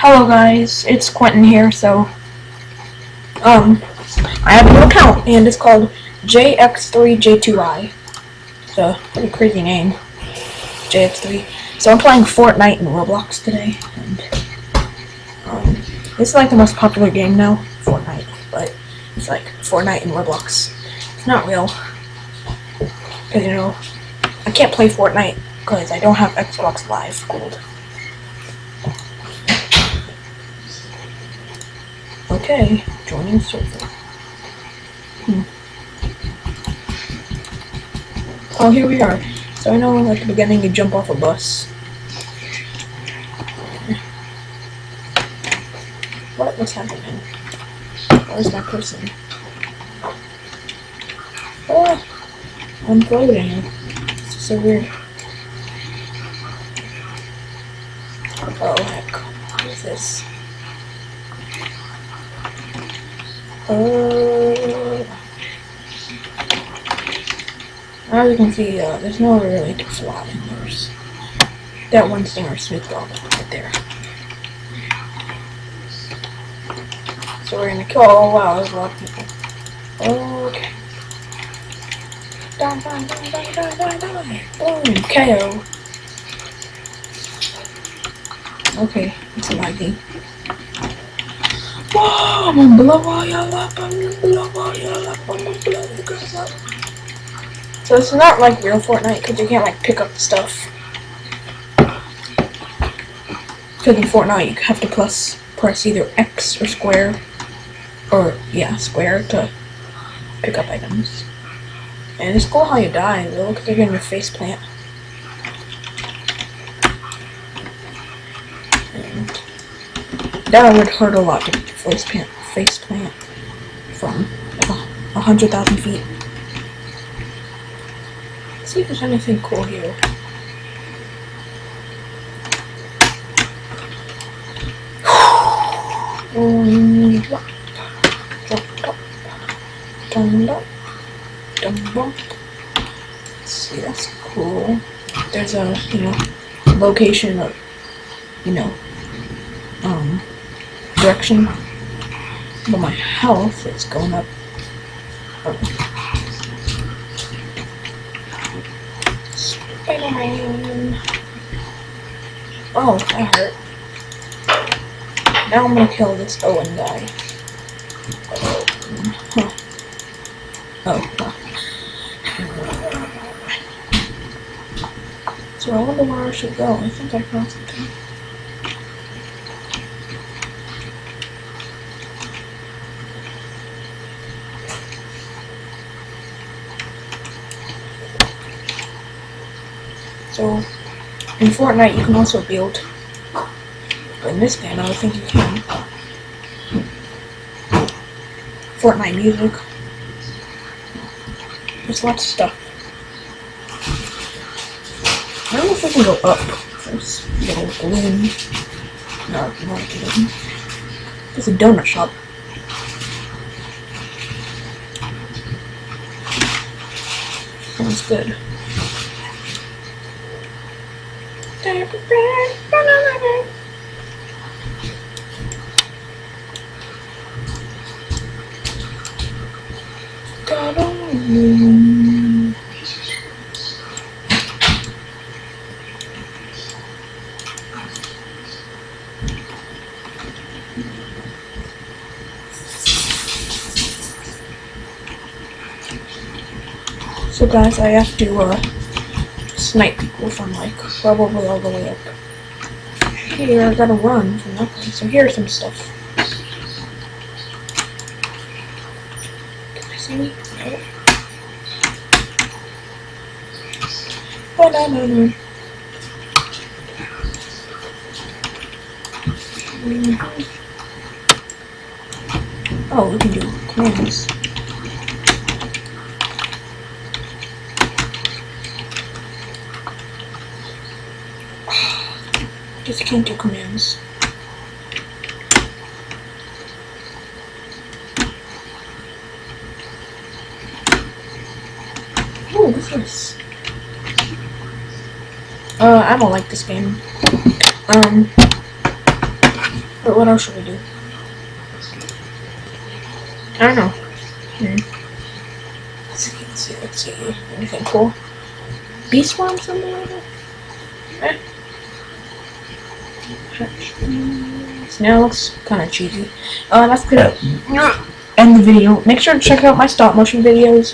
Hello guys, it's Quentin here. I have a new account and it's called JX3J2I. It's a pretty crazy name, JX3. So I'm playing Fortnite and Roblox today, and this is like the most popular game now, Fortnite. But it's like Fortnite and Roblox. It's not real, because I can't play Fortnite because I don't have Xbox Live Gold. Okay, joining server. Oh, here we are. So I know at the beginning you jump off a bus. What's happening? Where's my person? Oh, I'm floating. This is so weird. Oh heck, what is this? As you can see, there's no really to fly in. There's that one singer Snoop Dogg right there. So we're gonna kill. Oh wow, there's a lot of people. Okay. Die, die, die, die, die, die, die. Boom, KO. Okay, it's laggy. Whoa, I'm gonna blow all y'all up, I'm gonna blow all y'all up, I'm gonna blow you guys up. So it's not like real Fortnite, because you can't like pick up stuff. Because in Fortnite you have to press either X or square, or yeah, square to pick up items. And it's cool how you die, it looks like you're getting your face plant. And that would hurt a lot to get your face plant from 100,000 feet. Let's see if there's anything cool here. Let's see, that's cool. There's a location of direction, but my health is going up. Spider-Man. Oh, that hurt. Now I'm gonna kill this Owen guy. Oh. So I wonder where I should go. I think I found something. So, in Fortnite you can also build, but in this game I don't think you can. Fortnite music. There's lots of stuff. I don't know if I can go up. There's a little balloon. No, not a balloon. There's a donut shop. Sounds good. So guys, I have to snipe people from like probably all the way up here. I gotta run from that place. So here's some stuff. Can I see me? No. Oh no. Oh, we can do commands. Just can't do commands. Oh, what's this? I don't like this game. But what else should we do? I don't know. Let's see. Anything cool? Bee swarm, something like that? Now it looks kind of cheesy. That's gonna end the video. Make sure to check out my stop motion videos.